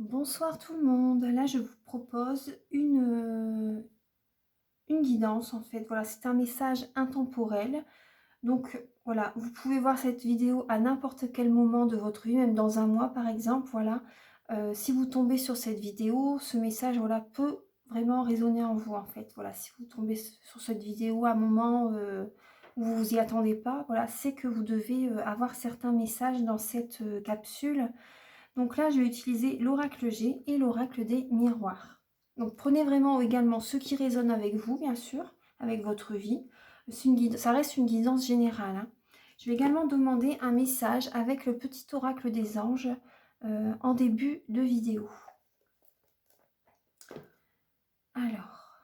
Bonsoir tout le monde. Là, je vous propose une guidance en fait. Voilà, c'est un message intemporel. Donc voilà, vous pouvez voir cette vidéo à n'importe quel moment de votre vie, même dans un mois par exemple. Voilà, si vous tombez sur cette vidéo, ce message voilà peut vraiment résonner en vous en fait. Voilà, si vous tombez sur cette vidéo à un moment où vous vous y attendez pas, voilà, c'est que vous devez avoir certains messages dans cette capsule. Donc là, je vais utiliser l'oracle G et l'oracle des miroirs. Donc prenez vraiment également ce qui résonne avec vous, bien sûr, avec votre vie. Ça reste une guidance générale, hein. Je vais également demander un message avec le petit oracle des anges en début de vidéo. Alors,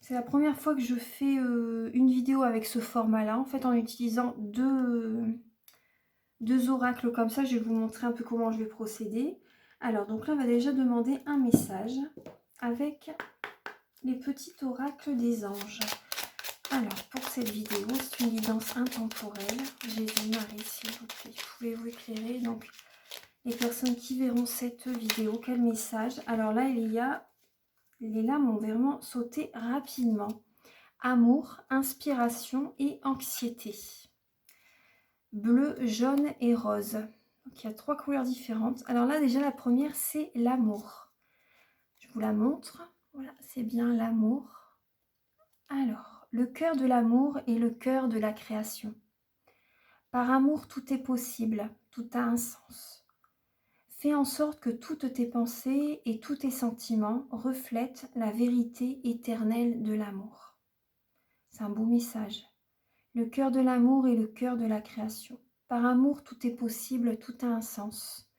c'est la première fois que je fais une vidéo avec ce format-là, en fait en utilisant deux oracles comme ça. Je vais vous montrer un peu comment je vais procéder. Alors, donc là, on va déjà demander un message avec les petits oracles des anges. Alors, pour cette vidéo, c'est une guidance intemporelle. Jésus-Marie, s'il vous plaît, pouvez-vous éclairer donc les personnes qui verront cette vidéo? Quel message? Alors là, les lames ont vraiment sauté rapidement. Amour, inspiration et anxiété. Bleu, jaune et rose. Donc il y a 3 couleurs différentes. Alors là, déjà, la première, c'est l'amour. Je vous la montre. Voilà, c'est bien l'amour. Alors, le cœur de l'amour est le cœur de la création. Par amour, tout est possible, tout a un sens. Fais en sorte que toutes tes pensées et tous tes sentiments reflètent la vérité éternelle de l'amour. C'est un beau message. Le cœur de l'amour est le cœur de la création. Par amour, tout est possible, tout a un sens.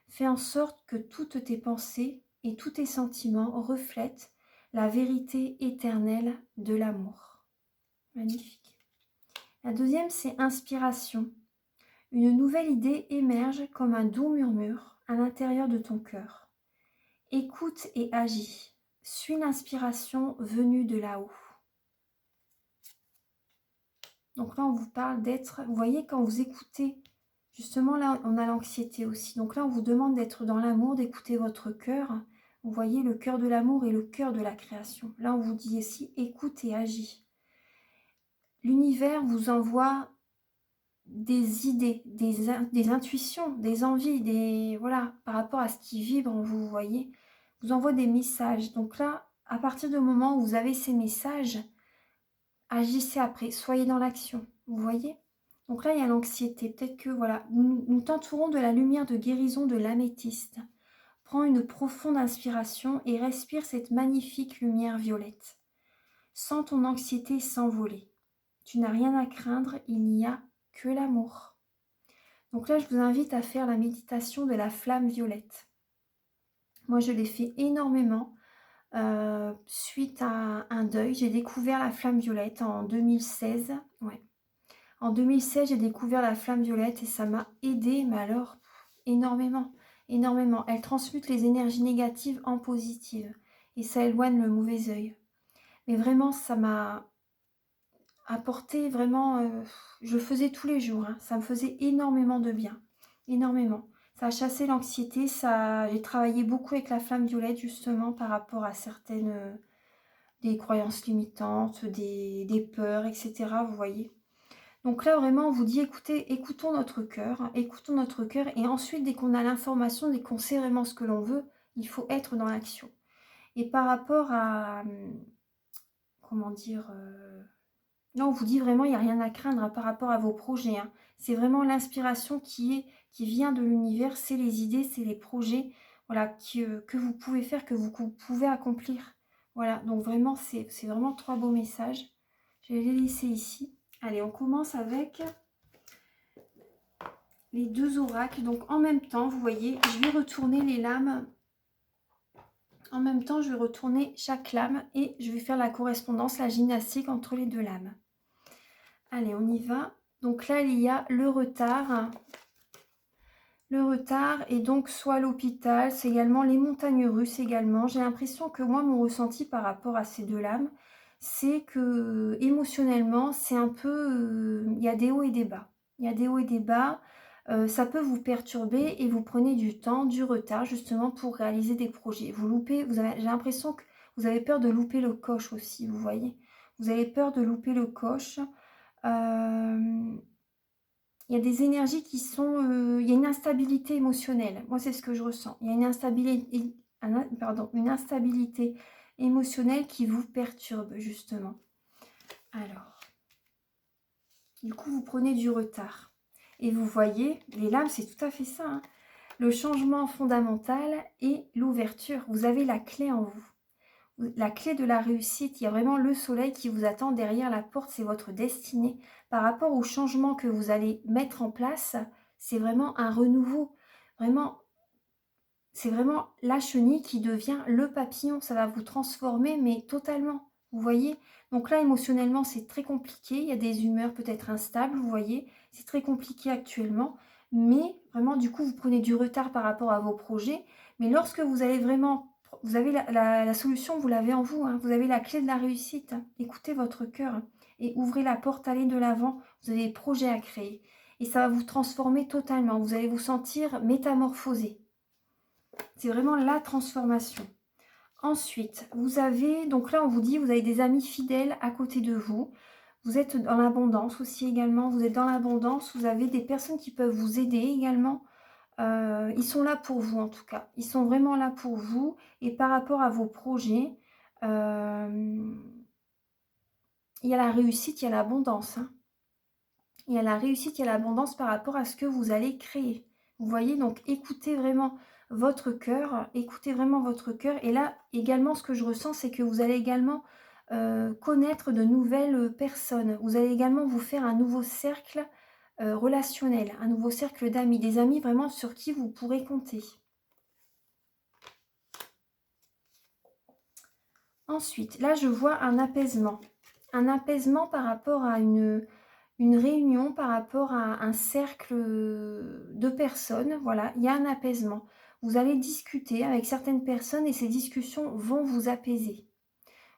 Fais en sorte que toutes tes pensées et tous tes sentiments reflètent la vérité éternelle de l'amour. Magnifique. La deuxième, c'est inspiration. Une nouvelle idée émerge comme un doux murmure à l'intérieur de ton cœur. Écoute et agis. Suis l'inspiration venue de là-haut. Donc là, on vous parle d'être, vous voyez, quand vous écoutez, justement là, on a l'anxiété aussi. Donc là, on vous demande d'être dans l'amour, d'écouter votre cœur. Vous voyez, le cœur de l'amour est le cœur de la création. Là, on vous dit ici, écoute et agis. L'univers vous envoie des idées, des intuitions, des envies, voilà, par rapport à ce qui vibre en vous, vous voyez. Vous envoie des messages. Donc là, à partir du moment où vous avez ces messages, agissez après, soyez dans l'action, vous voyez. Donc là, il y a l'anxiété. Peut-être que, voilà, nous t'entourons de la lumière de guérison de l'améthyste. Prends une profonde inspiration et respire cette magnifique lumière violette. Sens ton anxiété s'envoler. Tu n'as rien à craindre, il n'y a que l'amour. Donc là, je vous invite à faire la méditation de la flamme violette. Moi, je l'ai fait énormément suite à un deuil. J'ai découvert la flamme violette en 2016. Ouais. En 2016, j'ai découvert la flamme violette et ça m'a aidée, mais alors énormément, énormément. Elle transmute les énergies négatives en positives et ça éloigne le mauvais œil. Mais vraiment, ça m'a apporté vraiment, je le faisais tous les jours, hein. Ça me faisait énormément de bien, énormément. Ça a chassé l'anxiété, j'ai travaillé beaucoup avec la flamme violette justement par rapport à certaines des croyances limitantes, des peurs, etc. Vous voyez. Donc là, vraiment, on vous dit, écoutez, écoutons notre cœur, et ensuite, dès qu'on a l'information, dès qu'on sait vraiment ce que l'on veut, il faut être dans l'action. Et par rapport à, comment dire, là, on vous dit vraiment, il n'y a rien à craindre, hein, par rapport à vos projets, hein. C'est vraiment l'inspiration qui vient de l'univers, c'est les idées, c'est les projets, voilà, que vous pouvez faire, que vous pouvez accomplir. Voilà, donc vraiment, c'est vraiment 3 beaux messages. Je vais les laisser ici. Allez, on commence avec les 2 oracles. Donc en même temps, vous voyez, je vais retourner les lames. En même temps, je vais retourner chaque lame et je vais faire la correspondance, la gymnastique entre les 2 lames. Allez, on y va. Donc là, il y a le retard. Le retard est donc soit l'hôpital, c'est également les montagnes russes également. J'ai l'impression que moi, mon ressenti par rapport à ces 2 lames, c'est que émotionnellement, c'est un peu... il y a des hauts et des bas. Il y a des hauts et des bas. ça peut vous perturber et vous prenez du temps, du retard justement pour réaliser des projets. Vous loupez, j'ai l'impression que vous avez peur de louper le coche aussi, vous voyez? Vous avez peur de louper le coche. Il y a des énergies qui sont, il y a une instabilité émotionnelle. Moi, c'est ce que je ressens. Il y a une instabilité émotionnelle qui vous perturbe justement. Alors, du coup, vous prenez du retard. Et vous voyez, les lames, c'est tout à fait ça, hein. Le changement fondamental et l'ouverture. Vous avez la clé en vous. La clé de la réussite, il y a vraiment le soleil qui vous attend derrière la porte, c'est votre destinée. Par rapport au changement que vous allez mettre en place, c'est vraiment un renouveau. Vraiment, c'est vraiment la chenille qui devient le papillon. Ça va vous transformer, mais totalement. Vous voyez? Donc là, émotionnellement, c'est très compliqué. Il y a des humeurs peut-être instables, vous voyez? C'est très compliqué actuellement. Mais vraiment, du coup, vous prenez du retard par rapport à vos projets. Mais lorsque vous allez vraiment... Vous avez la solution, vous l'avez en vous, hein. Vous avez la clé de la réussite. Écoutez votre cœur et ouvrez la porte, allez de l'avant. Vous avez des projets à créer. Et ça va vous transformer totalement. Vous allez vous sentir métamorphosé. C'est vraiment la transformation. Ensuite, vous avez, donc là on vous dit, vous avez des amis fidèles à côté de vous. Vous êtes dans l'abondance aussi également. Vous êtes dans l'abondance. Vous avez des personnes qui peuvent vous aider également. Ils sont là pour vous en tout cas. Ils sont vraiment là pour vous. Et par rapport à vos projets, il y a la réussite, il y a l'abondance, hein. Il y a la réussite, il y a l'abondance par rapport à ce que vous allez créer. Vous voyez, donc écoutez vraiment votre cœur, écoutez vraiment votre cœur. Et là, également, ce que je ressens, c'est que vous allez également connaître de nouvelles personnes. Vous allez également vous faire un nouveau cercle relationnel, un nouveau cercle d'amis, des amis vraiment sur qui vous pourrez compter. Ensuite, là, je vois un apaisement. Un apaisement par rapport à une réunion, par rapport à un cercle de personnes. Voilà, il y a un apaisement. Vous allez discuter avec certaines personnes et ces discussions vont vous apaiser.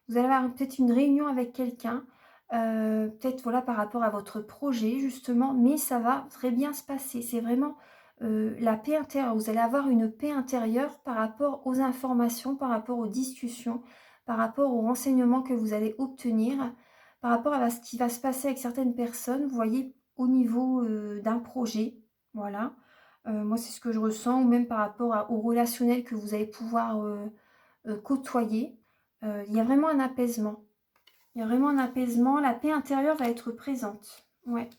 Vous allez avoir peut-être une réunion avec quelqu'un, peut-être voilà, par rapport à votre projet justement, mais ça va très bien se passer. C'est vraiment la paix intérieure. Vous allez avoir une paix intérieure par rapport aux informations, par rapport aux discussions, par rapport aux renseignements que vous allez obtenir, par rapport à ce qui va se passer avec certaines personnes, vous voyez, au niveau d'un projet. Voilà. Moi, c'est ce que je ressens, ou même par rapport au relationnel que vous allez pouvoir côtoyer. Il y a vraiment un apaisement. Il y a vraiment un apaisement. La paix intérieure va être présente. Ouais.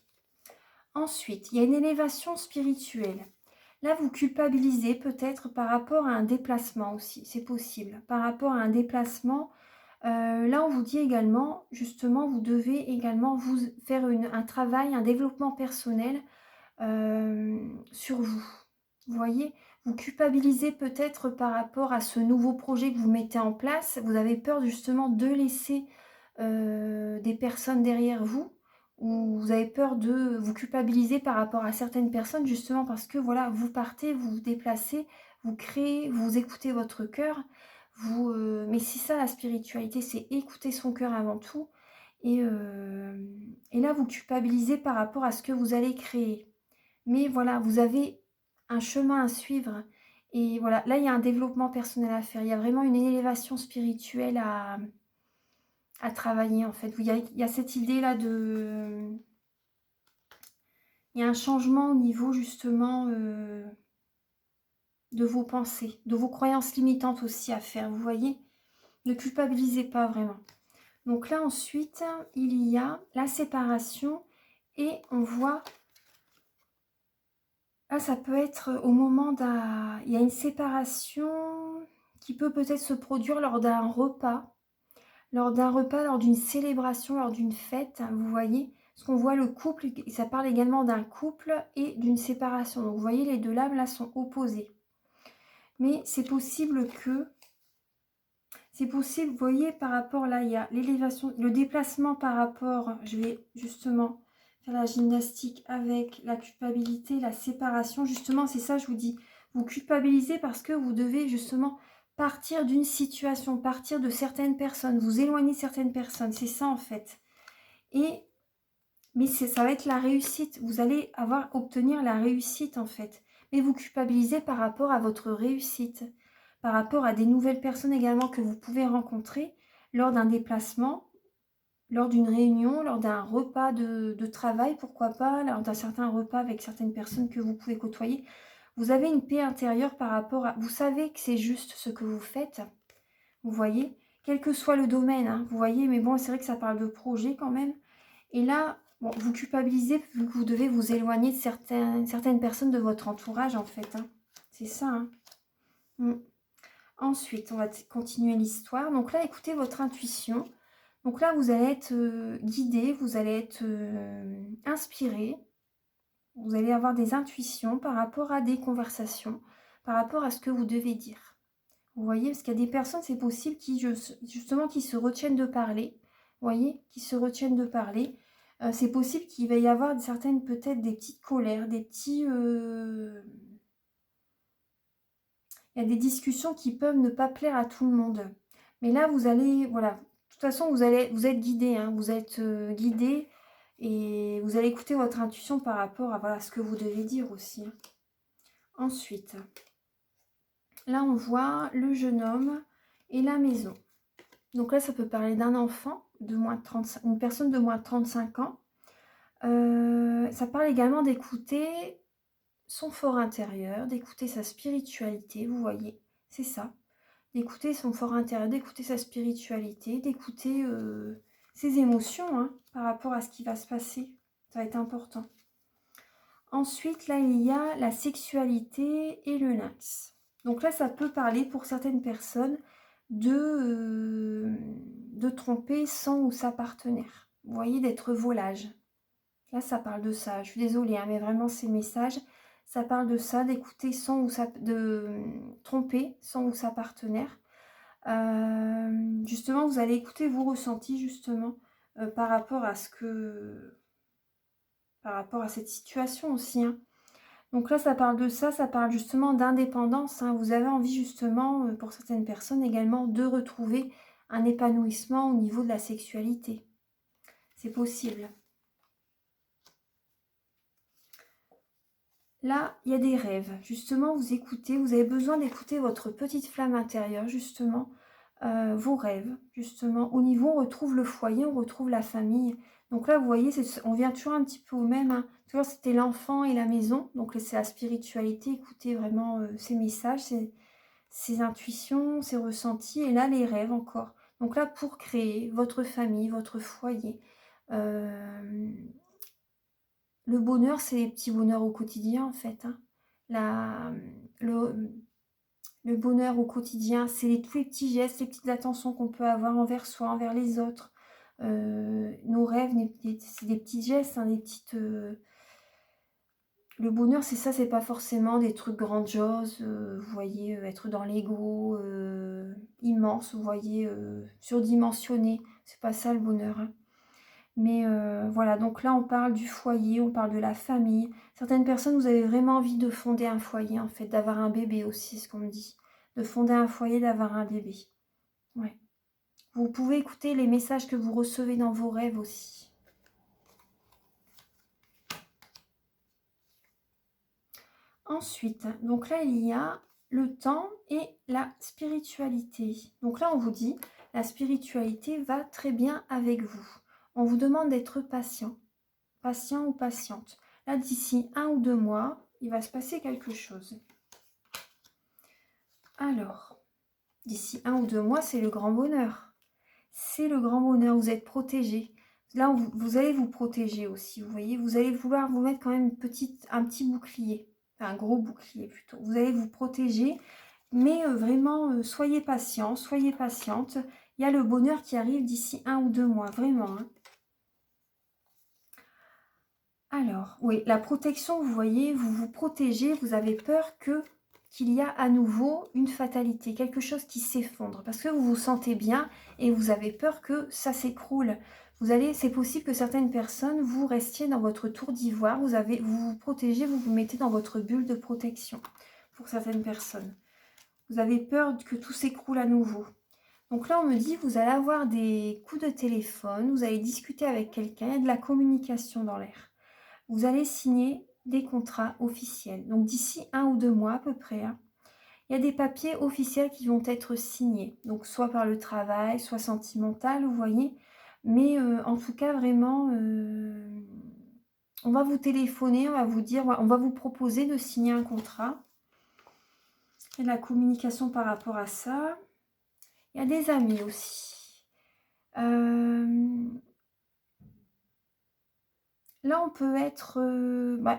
Ensuite, il y a une élévation spirituelle. Là, vous culpabilisez peut-être par rapport à un déplacement aussi. C'est possible. Par rapport à un déplacement, là, on vous dit également, justement, vous devez également vous faire un travail, un développement personnel sur vous. Vous voyez, vous culpabilisez peut-être par rapport à ce nouveau projet que vous mettez en place. Vous avez peur justement de laisser des personnes derrière vous, ou vous avez peur de vous culpabiliser par rapport à certaines personnes justement parce que voilà, vous partez, vous vous déplacez, vous créez, vous écoutez votre cœur. Mais c'est ça la spiritualité, c'est écouter son cœur avant tout. Et là, vous culpabilisez par rapport à ce que vous allez créer. Mais voilà, vous avez un chemin à suivre. Et voilà, là, il y a un développement personnel à faire. Il y a vraiment une élévation spirituelle à travailler, en fait. Il y a cette idée-là de... Il y a un changement au niveau, justement, de vos pensées, de vos croyances limitantes aussi à faire, vous voyez. Ne culpabilisez pas vraiment. Donc là, ensuite, il y a la séparation et on voit... Là, ça peut être au moment d'un... Il y a une séparation qui peut peut-être se produire lors d'un repas. Lors d'un repas, lors d'une célébration, lors d'une fête, vous voyez. Parce qu'on voit le couple, ça parle également d'un couple et d'une séparation. Donc vous voyez, les deux lames là sont opposées. Mais c'est possible que... C'est possible, vous voyez, par rapport là, il y a l'élévation, le déplacement par rapport... Je vais justement... faire la gymnastique avec la culpabilité, la séparation. Justement, c'est ça, je vous dis. Vous culpabilisez parce que vous devez justement partir d'une situation, partir de certaines personnes, vous éloigner de certaines personnes. C'est ça, en fait. Et Mais ça va être la réussite. Vous allez obtenir la réussite en fait. Mais vous culpabilisez par rapport à votre réussite. Par rapport à des nouvelles personnes également que vous pouvez rencontrer lors d'un déplacement, lors d'une réunion, lors d'un repas de travail, pourquoi pas, lors d'un certain repas avec certaines personnes que vous pouvez côtoyer. Vous avez une paix intérieure par rapport à... Vous savez que c'est juste ce que vous faites. Vous voyez, quel que soit le domaine, hein, vous voyez, mais bon, c'est vrai que ça parle de projet quand même. Et là, bon, vous culpabilisez vu que vous devez vous éloigner de certaines personnes de votre entourage, en fait. Hein. C'est ça. Hein. Ensuite, on va continuer l'histoire. Donc là, écoutez votre intuition. Donc là, vous allez être guidé, vous allez être inspiré. Vous allez avoir des intuitions par rapport à des conversations, par rapport à ce que vous devez dire. Vous voyez, parce qu'il y a des personnes, c'est possible, qui justement qui se retiennent de parler. Vous voyez, qui se retiennent de parler. C'est possible qu'il va y avoir certaines, peut-être des petites colères, des petits... Il y a des discussions qui peuvent ne pas plaire à tout le monde. Mais là, vous allez... Voilà. De toute façon, vous êtes guidé. Hein, vous êtes guidé et vous allez écouter votre intuition par rapport à voilà, ce que vous devez dire aussi. Hein. Ensuite... Là, on voit le jeune homme et la maison. Donc là, ça peut parler d'un enfant, de moins de 35, une personne de moins de 35 ans. Ça parle également d'écouter son fort intérieur, d'écouter sa spiritualité, vous voyez, c'est ça. D'écouter son fort intérieur, d'écouter sa spiritualité, d'écouter ses émotions hein, par rapport à ce qui va se passer. Ça va être important. Ensuite, là, il y a la sexualité et le lynx. Donc là, ça peut parler pour certaines personnes de tromper son ou sa partenaire. Vous voyez, d'être volage. Là, ça parle de ça. Je suis désolée, hein, mais vraiment, ces messages, ça parle de ça, d'écouter son ou de tromper son ou sa partenaire. Justement, vous allez écouter vos ressentis, justement, par rapport à cette situation aussi. Hein. Donc là, ça parle de ça, ça parle justement d'indépendance. Hein. Vous avez envie justement, pour certaines personnes également, de retrouver un épanouissement au niveau de la sexualité. C'est possible. Là, il y a des rêves. Justement, vous écoutez, vous avez besoin d'écouter votre petite flamme intérieure, justement, vos rêves. Justement, au niveau, on retrouve le foyer, on retrouve la famille. Donc là, vous voyez, on vient toujours un petit peu au même. Hein. Toujours, c'était l'enfant et la maison. Donc, c'est la spiritualité. Écoutez vraiment ces messages, ces intuitions, ces ressentis. Et là, les rêves encore. Donc là, pour créer votre famille, votre foyer. Le bonheur, c'est les petits bonheurs au quotidien, en fait. Hein. Le bonheur au quotidien, c'est tous les petits gestes, les petites attentions qu'on peut avoir envers soi, envers les autres. Nos rêves, c'est des petits gestes, hein, des petites... Le bonheur, c'est ça, c'est pas forcément des trucs grandioses, vous voyez, être dans l'ego immense, vous voyez, surdimensionné. C'est pas ça le bonheur. Hein. Mais voilà, donc là, on parle du foyer, on parle de la famille. Certaines personnes, vous avez vraiment envie de fonder un foyer, en fait, d'avoir un bébé aussi, ce qu'on me dit. De fonder un foyer, d'avoir un bébé. Ouais. Vous pouvez écouter les messages que vous recevez dans vos rêves aussi. Ensuite, donc là, il y a le temps et la spiritualité. Donc là, on vous dit, la spiritualité va très bien avec vous. On vous demande d'être patient ou patiente. Là, d'ici 1 ou 2 mois, il va se passer quelque chose. Alors, d'ici 1 ou 2 mois, c'est le grand bonheur. C'est le grand bonheur, vous êtes protégé. Là, vous allez vous protéger aussi, vous voyez. Vous allez vouloir vous mettre quand même un petit bouclier. Enfin, un gros bouclier plutôt. Vous allez vous protéger, mais vraiment, soyez patient, soyez patiente. Il y a le bonheur qui arrive d'ici 1 ou 2 mois, vraiment. Hein. Alors, oui, la protection, vous voyez, vous vous protégez, vous avez peur qu'il y a à nouveau une fatalité, quelque chose qui s'effondre, parce que vous vous sentez bien et vous avez peur que ça s'écroule. C'est possible que certaines personnes, vous restiez dans votre tour d'ivoire, vous vous protégez, vous vous mettez dans votre bulle de protection, pour certaines personnes. Vous avez peur que tout s'écroule à nouveau. Donc là, on me dit, vous allez avoir des coups de téléphone, vous allez discuter avec quelqu'un, il y a de la communication dans l'air. Vous allez signer des contrats officiels. Donc d'ici 1 ou 2 mois à peu près, hein, il y a des papiers officiels qui vont être signés. Donc soit par le travail, soit sentimental, vous voyez. Mais en tout cas, vraiment, on va vous téléphoner, on va vous dire, on va vous proposer de signer un contrat. Il y a de la communication par rapport à ça. Il y a des amis aussi. Là, on peut être...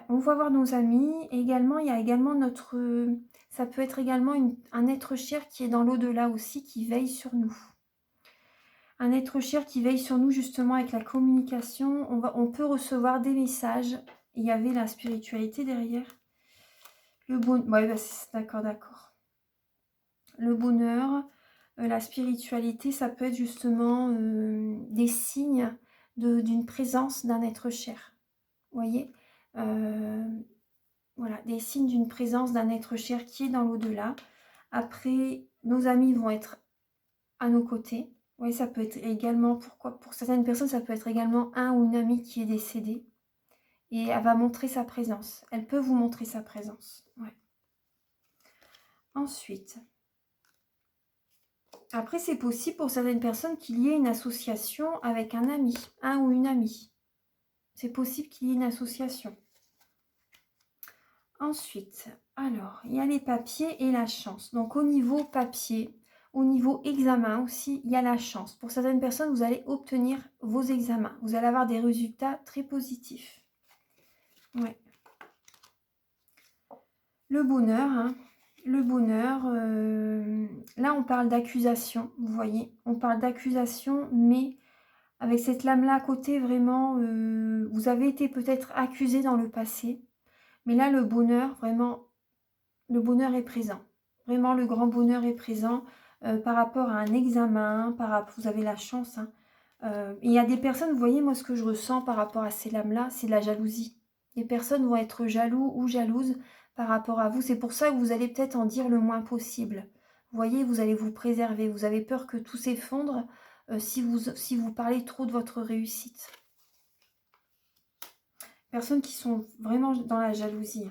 on va voir nos amis. Et également, il y a également notre... ça peut être également un être cher qui est dans l'au-delà aussi, qui veille sur nous. Un être cher qui veille sur nous justement avec la communication. On peut recevoir des messages. Il y avait la spiritualité derrière. Le bon... Ouais, d'accord, d'accord. Le bonheur, la spiritualité, ça peut être justement des signes d'une présence d'un être cher. Vous voyez, voilà, des signes d'une présence d'un être cher qui est dans l'au-delà. Après, nos amis vont être à nos côtés. Oui, ça peut être également, pour certaines personnes, ça peut être également un ou une amie qui est décédée. Et elle va montrer sa présence. Elle peut vous montrer sa présence. Ouais. Ensuite, après, c'est possible pour certaines personnes qu'il y ait une association avec un ami, un ou une amie. C'est possible qu'il y ait une association. Ensuite, alors, il y a les papiers et la chance. Donc, au niveau papier, au niveau examen aussi, il y a la chance. Pour certaines personnes, vous allez obtenir vos examens. Vous allez avoir des résultats très positifs. Ouais. Le bonheur, hein. Le bonheur, là, on parle d'accusation, vous voyez. On parle d'accusation, mais avec cette lame-là à côté, vraiment, vous avez été peut-être accusé dans le passé. Mais là, le bonheur, vraiment, le bonheur est présent. Vraiment, le grand bonheur est présent par rapport à un examen, vous avez la chance. Hein. Il y a des personnes, vous voyez, moi, ce que je ressens par rapport à ces lames-là, c'est de la jalousie. Les personnes vont être jaloux ou jalouses par rapport à vous. C'est pour ça que vous allez peut-être en dire le moins possible. Vous voyez, vous allez vous préserver. Vous avez peur que tout s'effondre si vous parlez trop de votre réussite. Personnes qui sont vraiment dans la jalousie.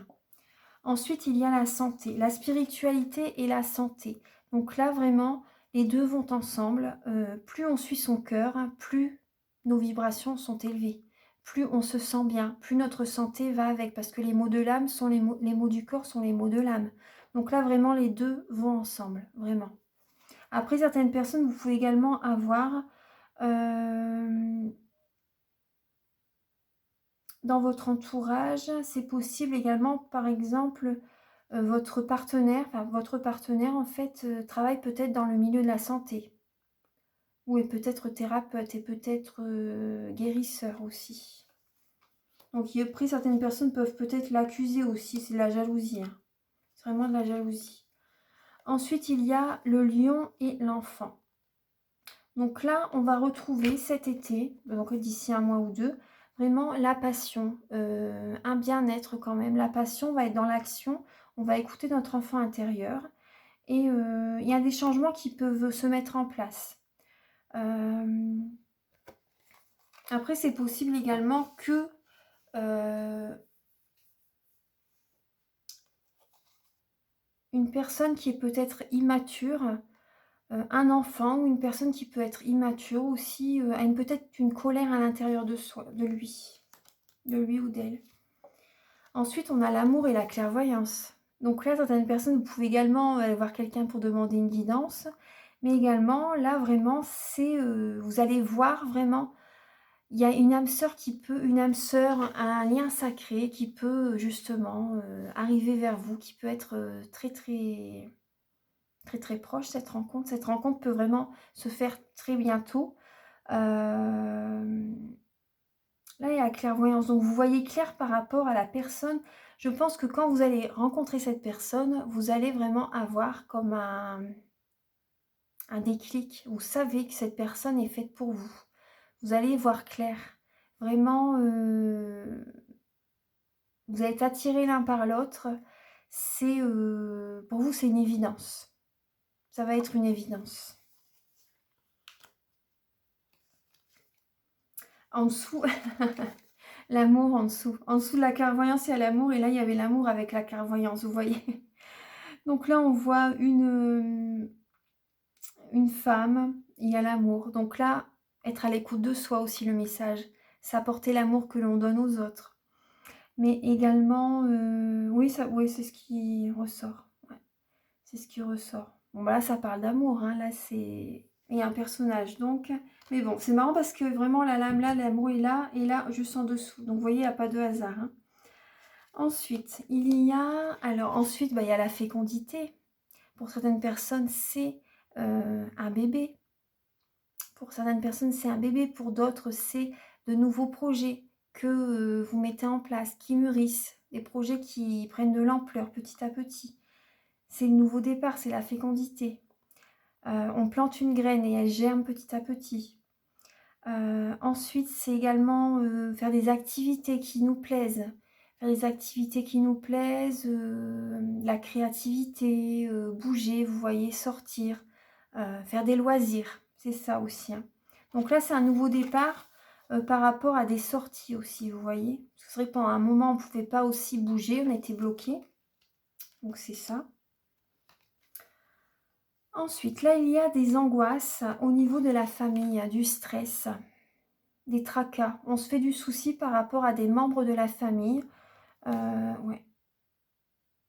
Ensuite, il y a la santé, la spiritualité et la santé. Donc là, vraiment, les deux vont ensemble. Plus on suit son cœur, plus nos vibrations sont élevées. Plus on se sent bien, plus notre santé va avec. Parce que les mots de l'âme sont les mots du corps sont les mots de l'âme. Donc là, vraiment, les deux vont ensemble, vraiment. Après, certaines personnes, vous pouvez également avoir... dans votre entourage, c'est possible également, par exemple... votre partenaire en fait travaille peut-être dans le milieu de la santé ou est peut-être thérapeute et peut-être guérisseur aussi. Donc après certaines personnes peuvent peut-être l'accuser aussi, c'est de la jalousie. Hein. C'est vraiment de la jalousie. Ensuite il y a le lion et l'enfant. Donc là on va retrouver cet été, donc d'ici 1 mois ou 2, vraiment la passion, un bien-être quand même. La passion va être dans l'action, on va écouter notre enfant intérieur. Et il y a des changements qui peuvent se mettre en place. Après, c'est possible également que une personne qui est peut-être immature, un enfant ou une personne qui peut être immature aussi, a peut-être une colère à l'intérieur de soi, de lui ou d'elle. Ensuite, on a l'amour et la clairvoyance. Donc là, certaines personnes, vous pouvez également aller voir quelqu'un pour demander une guidance. Mais également, là, vraiment, c'est vous allez voir vraiment, il y a une âme sœur un lien sacré qui peut justement arriver vers vous, qui peut être très, très, très, très proche, cette rencontre. Cette rencontre peut vraiment se faire très bientôt. Là, il y a la clairvoyance. Donc, vous voyez clair par rapport à la personne. Je pense que quand vous allez rencontrer cette personne, vous allez vraiment avoir comme un déclic. Vous savez que cette personne est faite pour vous. Vous allez voir clair. Vraiment, vous allez être attirés l'un par l'autre. Pour vous, c'est une évidence. Ça va être une évidence. En dessous, l'amour en dessous. En dessous de la clairvoyance, il y a l'amour. Et là, il y avait l'amour avec la clairvoyance, vous voyez. Donc là, on voit une femme, il y a l'amour. Donc là, être à l'écoute de soi aussi, le message. C'est apporter l'amour que l'on donne aux autres. Mais également, oui, oui, c'est ce qui ressort. Ouais, c'est ce qui ressort. Bon, bah là, ça parle d'amour. Hein. Là, c'est... Il y a un personnage, donc... Mais bon, c'est marrant parce que vraiment, la lame là, l'amour est là, et là, juste en dessous. Donc, vous voyez, il n'y a pas de hasard. Hein. Ensuite, il y a... Alors, ensuite, bah, il y a la fécondité. Pour certaines personnes, c'est un bébé. Pour certaines personnes, c'est un bébé. Pour d'autres, c'est de nouveaux projets que vous mettez en place, qui mûrissent. Des projets qui prennent de l'ampleur petit à petit. C'est le nouveau départ, c'est la fécondité. On plante une graine et elle germe petit à petit. Ensuite, c'est également faire des activités qui nous plaisent. Faire des activités qui nous plaisent, la créativité, bouger, vous voyez, sortir, faire des loisirs. C'est ça aussi. Hein. Donc là, c'est un nouveau départ par rapport à des sorties aussi, vous voyez. Parce que c'est vrai que pendant un moment, on ne pouvait pas aussi bouger, on était bloqué. Donc c'est ça. Ensuite, là, il y a des angoisses au niveau de la famille, du stress, des tracas. On se fait du souci par rapport à des membres de la famille. Ouais.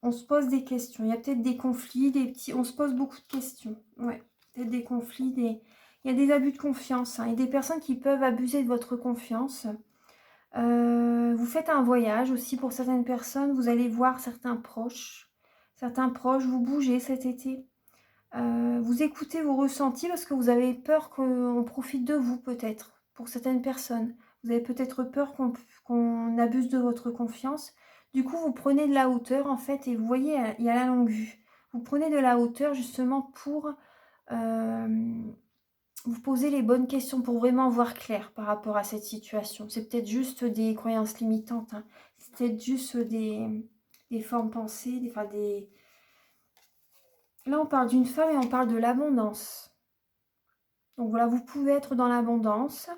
On se pose des questions. Il y a peut-être des conflits, des petits... On se pose beaucoup de questions. Ouais. Peut-être des conflits, des... Il y a des abus de confiance. Hein. Il y a des personnes qui peuvent abuser de votre confiance. Vous faites un voyage aussi pour certaines personnes. Vous allez voir certains proches. Certains proches, vous bougez cet été. Vous écoutez vos ressentis parce que vous avez peur qu'on profite de vous peut-être, pour certaines personnes. Vous avez peut-être peur qu'on abuse de votre confiance. Du coup, vous prenez de la hauteur en fait et vous voyez, il y a la longue vue. Vous prenez de la hauteur justement pour vous poser les bonnes questions, pour vraiment voir clair par rapport à cette situation. C'est peut-être juste des croyances limitantes. Hein. C'est peut-être juste des formes pensées, enfin des... Là, on parle d'une femme et on parle de l'abondance. Donc voilà, vous pouvez être dans l'abondance.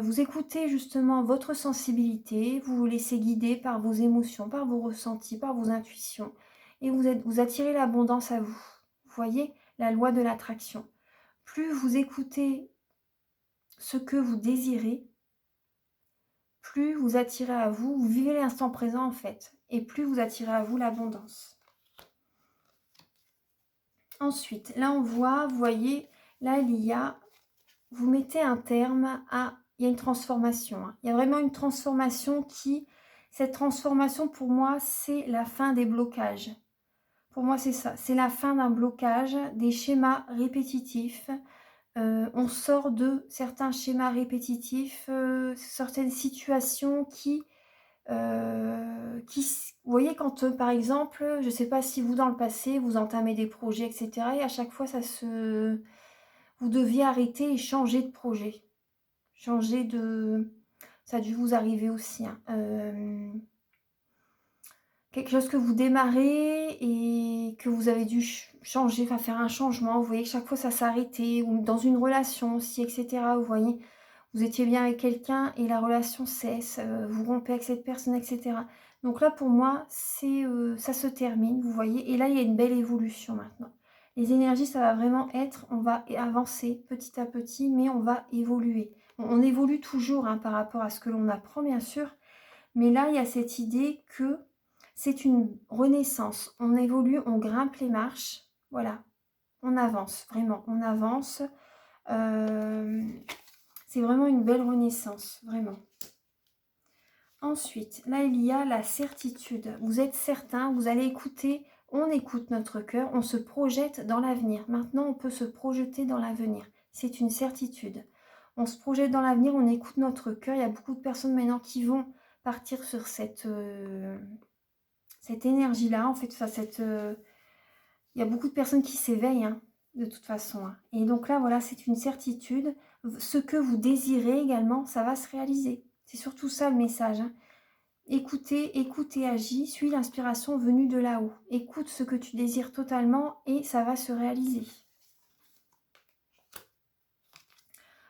Vous écoutez justement votre sensibilité, vous vous laissez guider par vos émotions, par vos ressentis, par vos intuitions. Et vous attirez l'abondance à vous. Vous voyez, la loi de l'attraction. Plus vous écoutez ce que vous désirez, plus vous attirez à vous, vous vivez l'instant présent en fait. Et plus vous attirez à vous l'abondance. Ensuite, là on voit, vous voyez, là il y a... Vous mettez un terme à... Il y a une transformation. Hein. Il y a vraiment une transformation qui... Cette transformation, pour moi, c'est la fin des blocages. Pour moi, c'est ça. C'est la fin d'un blocage, des schémas répétitifs. On sort de certains schémas répétitifs, certaines situations vous voyez, quand, par exemple, je ne sais pas si vous, dans le passé, vous entamez des projets, etc. Et à chaque fois, vous deviez arrêter et changer de projet. Changer de... Ça a dû vous arriver aussi. Hein. Quelque chose que vous démarrez et que vous avez dû changer, enfin faire un changement. Vous voyez que chaque fois ça s'arrêtait, ou dans une relation aussi, etc. Vous voyez, vous étiez bien avec quelqu'un et la relation cesse, vous rompez avec cette personne, etc. Donc là, pour moi, ça se termine, vous voyez. Et là, il y a une belle évolution maintenant. Les énergies, ça va vraiment être, on va avancer petit à petit, mais on va évoluer. On évolue toujours hein, par rapport à ce que l'on apprend, bien sûr. Mais là, il y a cette idée que c'est une renaissance. On évolue, on grimpe les marches. Voilà, on avance, vraiment, on avance. C'est vraiment une belle renaissance, vraiment. Ensuite, là, il y a la certitude. Vous êtes certain, vous allez écouter, on écoute notre cœur, on se projette dans l'avenir. Maintenant, on peut se projeter dans l'avenir. C'est une certitude. On se projette dans l'avenir, on écoute notre cœur. Il y a beaucoup de personnes maintenant qui vont partir sur cette énergie-là. En fait, il y a beaucoup de personnes qui s'éveillent, hein, de toute façon. Hein. Et donc là, voilà, c'est une certitude. Ce que vous désirez également, ça va se réaliser. C'est surtout ça le message. Hein. Écoutez, écoute et agis, suis l'inspiration venue de là-haut. Écoute ce que tu désires totalement et ça va se réaliser.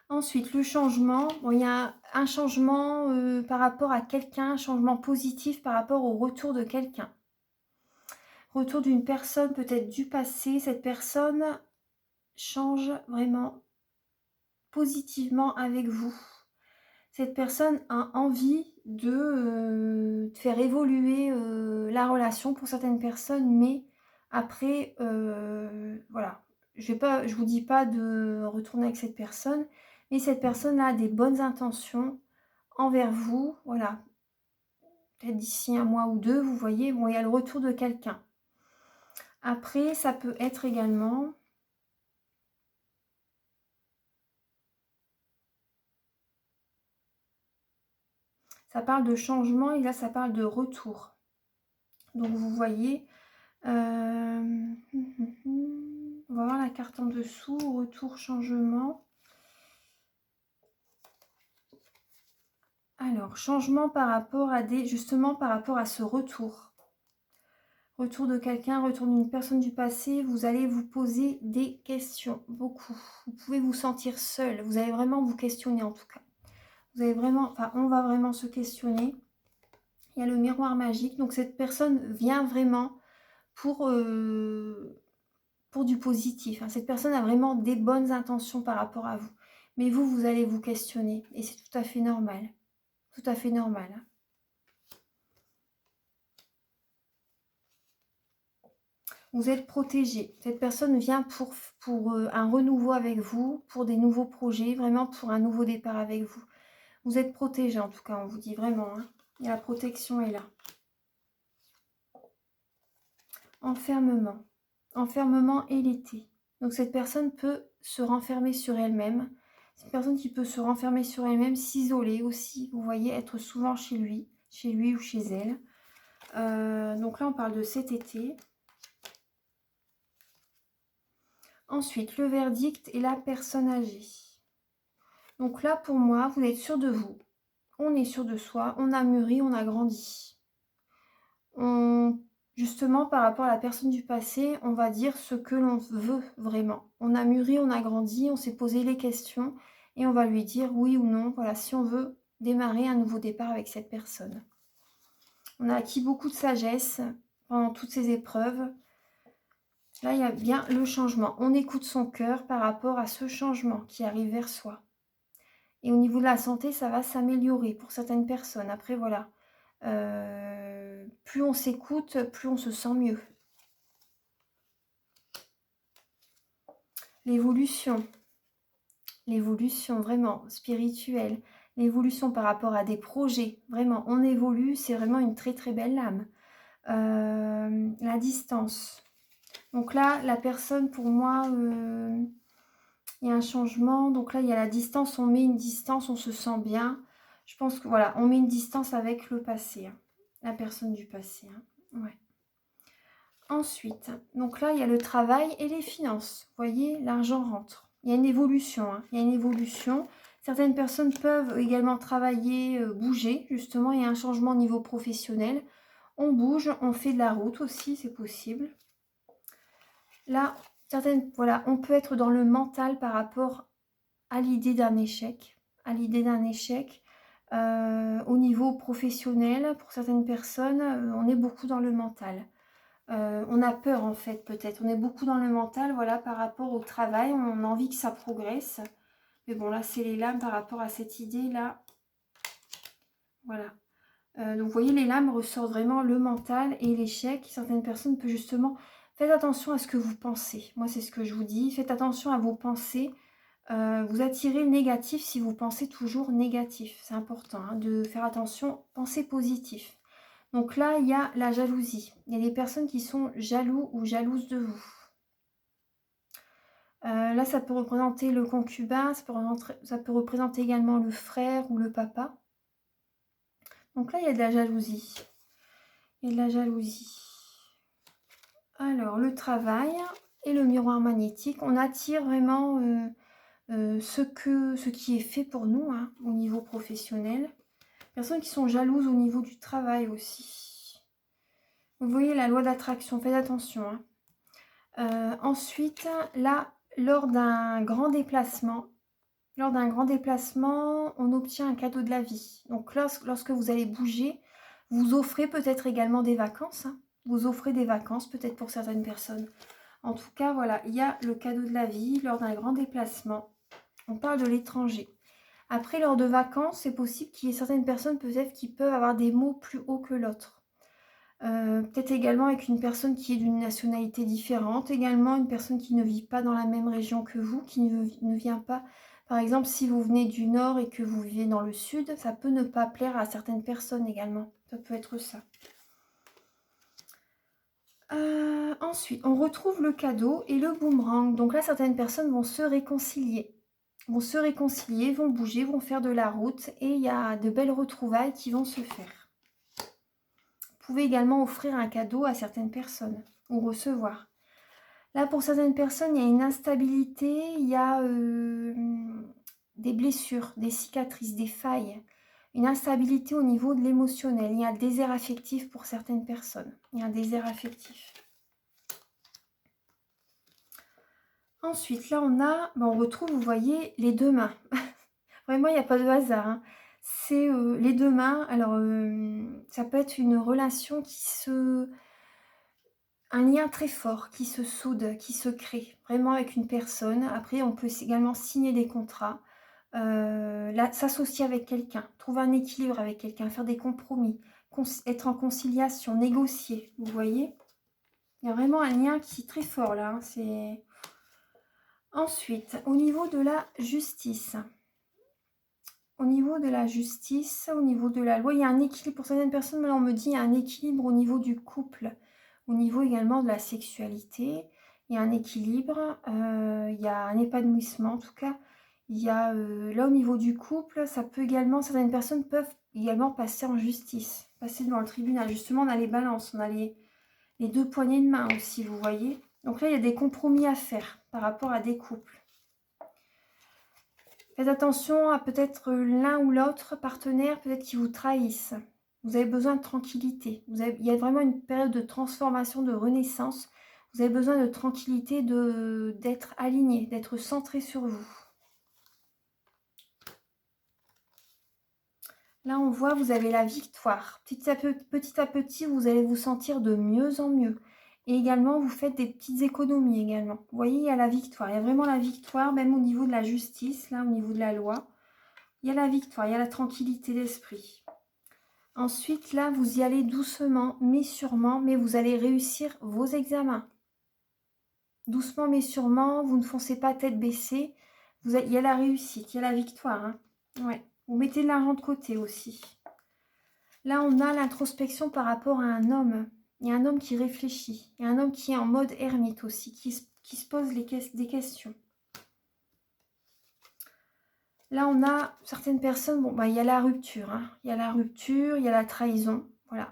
Ensuite, le changement. Bon, il y a un changement par rapport à quelqu'un, un changement positif par rapport au retour de quelqu'un. Retour d'une personne peut-être du passé. Cette personne change vraiment positivement avec vous. Cette personne a envie de faire évoluer la relation pour certaines personnes, mais après, voilà, je vous dis pas de retourner avec cette personne, mais cette personne a des bonnes intentions envers vous, voilà. Peut-être d'ici un mois ou deux, vous voyez, bon, il y a le retour de quelqu'un. Après, ça peut être également... Ça parle de changement et là, ça parle de retour. Donc, vous voyez, on va voir la carte en dessous, retour, changement. Alors, changement par rapport à justement par rapport à ce retour. Retour de quelqu'un, retour d'une personne du passé, vous allez vous poser des questions, beaucoup. Vous pouvez vous sentir seul, vous allez vraiment vous questionner en tout cas. Vous allez vraiment, enfin, on va vraiment se questionner. Il y a le miroir magique, donc cette personne vient vraiment pour du positif. Cette personne a vraiment des bonnes intentions par rapport à vous. Mais vous, vous allez vous questionner. Et c'est tout à fait normal. Tout à fait normal. Vous êtes protégé. Cette personne vient pour un renouveau avec vous, pour des nouveaux projets, vraiment pour un nouveau départ avec vous. Vous êtes protégé en tout cas, on vous dit vraiment. Et la protection est là. Enfermement. Enfermement et l'été. Donc cette personne peut se renfermer sur elle-même. C'est une personne qui peut se renfermer sur elle-même, s'isoler aussi, vous voyez, être souvent chez lui ou chez elle. Donc là, on parle de cet été. Ensuite, le verdict et la personne âgée. Donc là, pour moi, vous êtes sûr de vous. On est sûr de soi, on a mûri, on a grandi. Justement, par rapport à la personne du passé, on va dire ce que l'on veut vraiment. On a mûri, on a grandi, on s'est posé les questions et on va lui dire oui ou non, voilà, si on veut démarrer un nouveau départ avec cette personne. On a acquis beaucoup de sagesse pendant toutes ces épreuves. Là, il y a bien le changement. On écoute son cœur par rapport à ce changement qui arrive vers soi. Et au niveau de la santé, ça va s'améliorer pour certaines personnes. Après, voilà. Plus on s'écoute, plus on se sent mieux. L'évolution vraiment spirituelle, l'évolution par rapport à des projets, vraiment, on évolue, c'est vraiment une très très belle lame. La distance. Donc là, la personne, pour moi, il y a un changement. Donc là, il y a la distance, on met une distance, on se sent bien. Je pense que voilà, on met une distance avec le passé, la personne du passé. Ouais. Ensuite, donc là, il y a le travail et les finances. Vous voyez, l'argent rentre. Il y a une évolution. Il y a une évolution. Certaines personnes peuvent également travailler, bouger. Justement, il y a un changement au niveau professionnel. On bouge, on fait de la route aussi, c'est possible. Là, voilà, on peut être dans le mental par rapport à l'idée d'un échec. À l'idée d'un échec. Au niveau professionnel, pour certaines personnes, on est beaucoup dans le mental. On a peur en fait peut-être, on est beaucoup dans le mental, voilà, par rapport au travail, on a envie que ça progresse. Mais bon, là c'est les lames par rapport à cette idée là. Voilà. Donc vous voyez, les lames ressortent vraiment le mental et l'échec. Certaines personnes peuvent justement... Faites attention à ce que vous pensez. Moi c'est ce que je vous dis, faites attention à vos pensées. Vous attirez le négatif si vous pensez toujours négatif. C'est important de faire attention, pensez positif. Donc là, il y a la jalousie. Il y a des personnes qui sont jaloux ou jalouses de vous. Là, ça peut représenter le concubin, ça peut représenter également le frère ou le papa. Donc là, il y a de la jalousie. Il y a de la jalousie. Alors, le travail et le miroir magnétique, on attire vraiment ce qui est fait pour nous au niveau professionnel. Personnes qui sont jalouses au niveau du travail aussi. Vous voyez la loi d'attraction, faites attention. Ensuite, là, lors d'un grand déplacement, Lors d'un grand déplacement, on obtient un cadeau de la vie. Donc lorsque vous allez bouger, vous offrez peut-être également des vacances, hein. Vous offrez des vacances peut-être pour certaines personnes. En tout cas, voilà, il y a le cadeau de la vie lors d'un grand déplacement. On parle de l'étranger. Après, lors de vacances, c'est possible qu'il y ait certaines personnes peut-être qui peuvent avoir des mots plus hauts que l'autre. Peut-être également avec une personne qui est d'une nationalité différente, également une personne qui ne vit pas dans la même région que vous, qui ne vient pas. Par exemple, si vous venez du nord et que vous vivez dans le sud, ça peut ne pas plaire à certaines personnes également. Ça peut être ça. Ensuite, on retrouve le cadeau et le boomerang. Donc là, certaines personnes vont se réconcilier. Vont bouger, vont faire de la route et il y a de belles retrouvailles qui vont se faire. Vous pouvez également offrir un cadeau à certaines personnes ou recevoir. Là, pour certaines personnes, il y a une instabilité, il y a des blessures, des cicatrices, des failles, une instabilité au niveau de l'émotionnel. Il y a un désert affectif pour certaines personnes. Il y a un désert affectif. Ensuite, là, on retrouve, vous voyez, les deux mains. Vraiment, il n'y a pas de hasard, hein. C'est les deux mains. Alors, ça peut être une relation un lien très fort qui se soude, qui se crée vraiment avec une personne. Après, on peut également signer des contrats, s'associer avec quelqu'un, trouver un équilibre avec quelqu'un, faire des compromis, être en conciliation, négocier, vous voyez. Il y a vraiment un lien qui est très fort là, hein, c'est... Ensuite, au niveau de la justice, au niveau de la loi, il y a un équilibre. Pour certaines personnes, là, on me dit qu'il y a un équilibre au niveau du couple, au niveau également de la sexualité. Il y a un équilibre, il y a un épanouissement en tout cas. Il y a là au niveau du couple, ça peut également, certaines personnes peuvent également passer en justice, passer devant le tribunal. Justement, on a les balances, on a les deux poignées de main aussi, vous voyez. Donc là, il y a des compromis à faire par rapport à des couples. Faites attention à peut-être l'un ou l'autre partenaire, peut-être qui vous trahissent. Vous avez besoin de tranquillité. Il y a vraiment une période de transformation, de renaissance. Vous avez besoin de tranquillité, d'être aligné, d'être centré sur vous. Là, on voit, vous avez la victoire. Petit à petit, vous allez vous sentir de mieux en mieux. Et également, vous faites des petites économies également. Vous voyez, il y a la victoire. Il y a vraiment la victoire, même au niveau de la justice, là, au niveau de la loi. Il y a la victoire, il y a la tranquillité d'esprit. Ensuite, là, vous y allez doucement, mais sûrement, mais vous allez réussir vos examens. Doucement, mais sûrement, vous ne foncez pas tête baissée. Il y a la réussite, il y a la victoire, hein. Ouais. Vous mettez de l'argent de côté aussi. Là, on a l'introspection par rapport à un homme. Il y a un homme qui réfléchit. Il y a un homme qui est en mode ermite aussi, qui se pose des questions. Là, on a certaines personnes, bon, bah, il y a la rupture, hein. Il y a la rupture, il y a la trahison.